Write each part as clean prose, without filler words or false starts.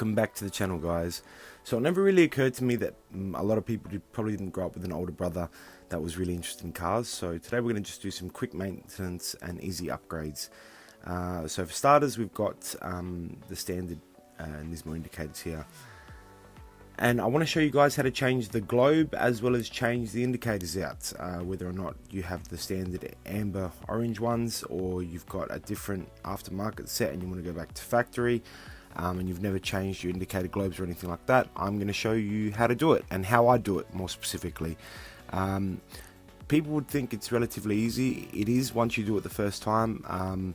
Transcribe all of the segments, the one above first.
Welcome back to the channel, guys. So it never really occurred to me that a lot of people probably didn't grow up with an older brother that was really interested in cars. So today we're going to just do some quick maintenance and easy upgrades. So for starters, we've got the standard Nismo indicators here. And I want to show you guys how to change the globe as well as change the indicators out, whether or not you have the standard amber orange ones or you've got a different aftermarket set and you want to go back to factory. And you've never changed your indicator globes or anything like that. I'm going to show you how to do it and how I do it more specifically. People would think it's relatively easy. It is once you do it the first time.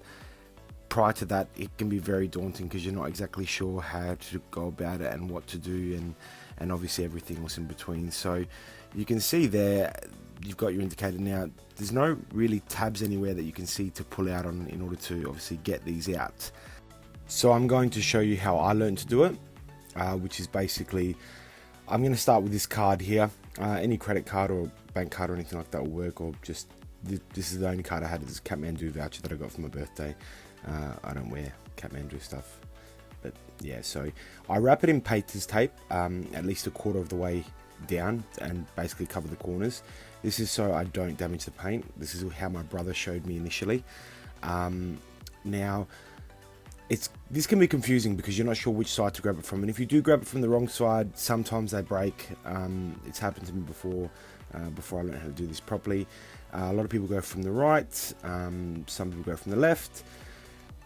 Prior to that, it can be very daunting because you're not exactly sure how to go about it and what to do, and obviously everything else in between. So you can see there you've got your indicator now. There's no really tabs anywhere that you can see to pull out on in order to obviously get these out. So I'm going to show you how I learned to do it, which is basically, I'm going to start with this card here. Any credit card or bank card or anything like that will work, or just, this is the only card I had, this Kathmandu voucher that I got for my birthday. I don't wear Kathmandu stuff, but yeah, so I wrap it in painter's tape, at least a quarter of the way down, and basically cover the corners. This is so I don't damage the paint. This is how my brother showed me initially. Now, this can be confusing because you're not sure which side to grab it from, and if you do grab it from the wrong side, sometimes they break. It's happened to me before I learned how to do this properly. A lot of people go from the right, some people go from the left.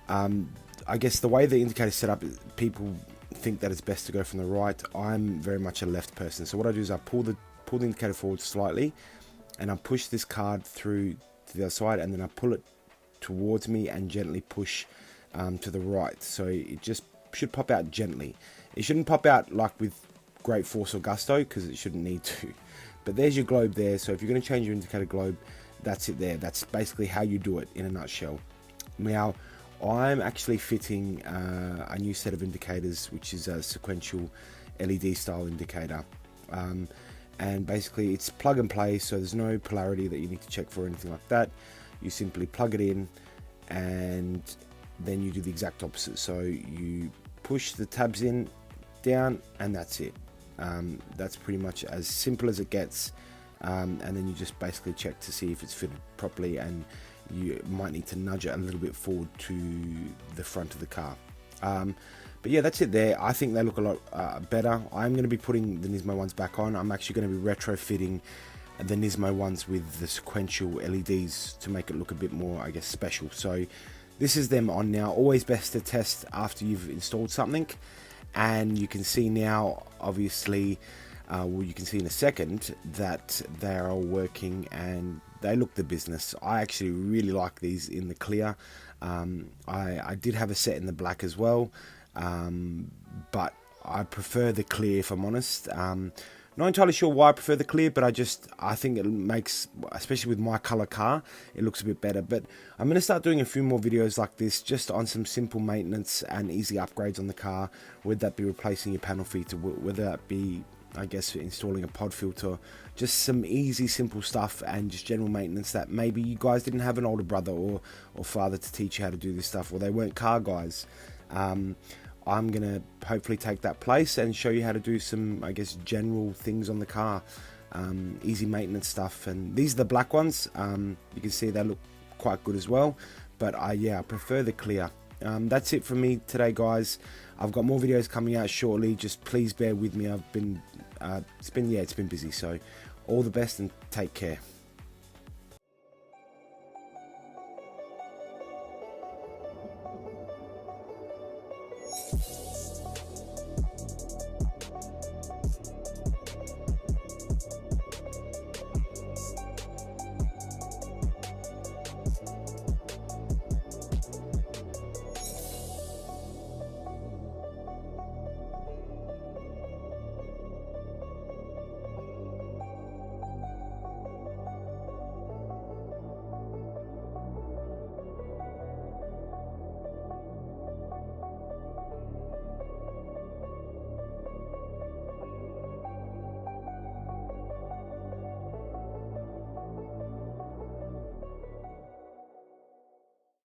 I guess the way the indicator is set up, people think that it's best to go from the right. I'm very much a left person, so what I do is I pull the indicator forward slightly, and I push this card through to the other side, and then I pull it towards me and gently push to the right, so it just should pop out gently. It shouldn't pop out like with great force or gusto because it shouldn't need to. But there's your globe there. So if you're going to change your indicator globe, that's it there. That's basically how you do it in a nutshell. Now I'm actually fitting a new set of indicators, which is a sequential LED style indicator, and basically it's plug and play, so there's no polarity that you need to check for or anything like that. You simply plug it in and then you do the exact opposite. So you push the tabs in, down, and that's it. That's pretty much as simple as it gets. And then you just basically check to see if it's fitted properly, and you might need to nudge it a little bit forward to the front of the car. But yeah, that's it there. I think they look a lot better. I'm going to be putting the Nismo ones back on. I'm actually going to be retrofitting the Nismo ones with the sequential LEDs to make it look a bit more, I guess, special. So this is them on now. Always best to test after you've installed something. And you can see now, obviously, well, you can see in a second that they are all working and they look the business. I actually really like these in the clear. I did have a set in the black as well, but I prefer the clear, if I'm honest. Not entirely sure why I prefer the clear, but I think it makes, especially with my color car, it looks a bit better. But I'm going to start doing a few more videos like this, just on some simple maintenance and easy upgrades on the car, whether that be replacing your panel filter, whether that be, I guess, installing a pod filter, just some easy simple stuff and just general maintenance that maybe you guys didn't have an older brother or father to teach you how to do this stuff, or they weren't car guys. I'm going to hopefully take that place and show you how to do some, I guess, general things on the car, easy maintenance stuff. And these are the black ones. You can see they look quite good as well, but yeah, I prefer the clear. That's it from me today, guys. I've got more videos coming out shortly. Just please bear with me. I've been it's been busy, so all the best and take care.